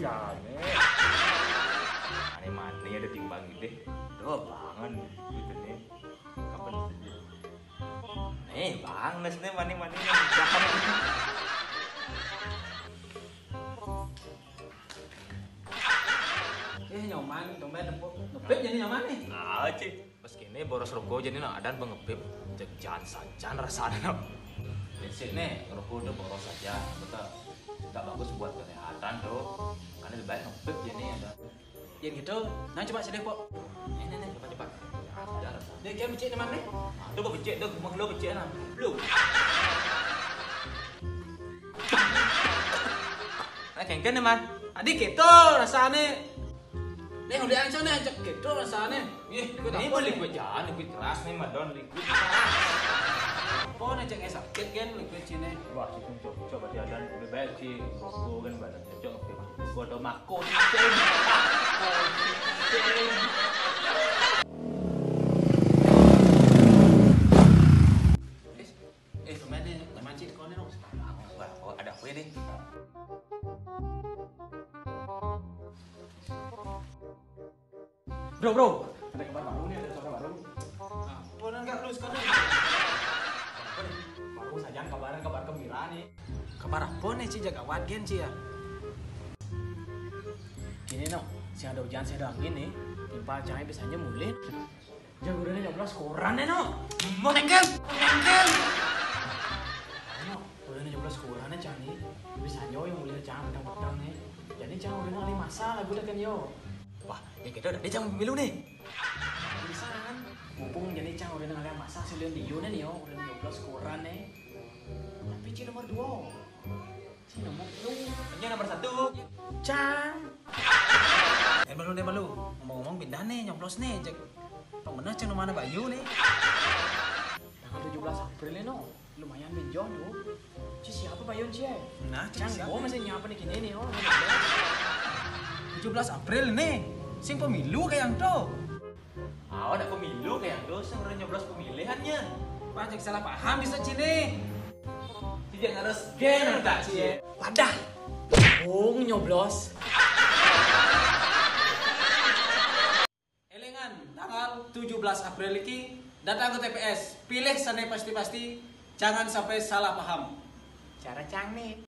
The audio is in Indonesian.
jane. Ane mana ada timbang ide. Doh bangan gitu nih. Kapan saja. Nih bang, nesne mani-mani jangan. Nyoman, dompet ngepip jadi nyoman nih. Nah, cik, pas kini boros rokok jadi nak adan pengepip, cek jangan saja rasanya. Prinsip nih, rokok udah boros saja, betul. Tak bagus buat kesehatan tuh. Karena lebih baik ngepip jadi ada. Ya gitu, nah coba sedih kok. Nih, cepat. Ada rasa. Dia kian becik teman nih. Tuh kok becik tuh, mau lo becik nah. Belum. Nah, kengken nih man. Adik gitu rasanya. Nih udah ancol nih ancol gitu rasanya. Ini mau liquid jangan, liquid keras nih madon, liquid keras. Apa nih cek sakit kan liquid sini. Wah, sih coba diadan lebih baik sih rokok kan badan cocok ngepip. Gua udah makun. Temen nih, teman cik kau nih dong. Wah, ada apa ini? Bro, ada kabar baru nih, ada kabar baru. Apa enggak lu sekarang? Baru saja kabar gembira nih. Kabar apa nih Ci jaga wagen Ci ya? Gini no, si ada hujan si ada angin nih, timpa cahaya biasanya mulin. Jagoannya nyoblos koran nih no. Mau nengkel. Ayo, udah nyoblos koran nih cani. Biasanya yang mulai cahaya petang-petang nih. Jadi jangan udah ngali masa lagu kan yo. Wah, ya kita udah jangan pemilu nih. Bisa kan? Mumpung jadi cang udah ngalih masa silian di Yuna nih yo, udah 12 koran nih. Tapi Ci nomor 2. Ci nomor 2. Ini nomor 1. Cang. Malu. Ngomong-ngomong pindah nih, nyoblos nih, cek. Tong bener cang mana Bayu nih. Tanggal 17 April nih no. Lumayan benjol tuh. Ci siapa Bayu Ci? Nah, Cang, gua masih nyapa nih kini nih, 17 April nih. Sing pemilu kayak tuh. Ada pemilu kayak dosa udah nyoblos pemilihannya. Pajak salah paham bisa Cini. Tidak harus gen tak sih. Wadah. Nyoblos. Elengan tanggal 17 April ini datang ke TPS. Pilih sana pasti-pasti. Jangan sampai salah paham. Cara cang nih.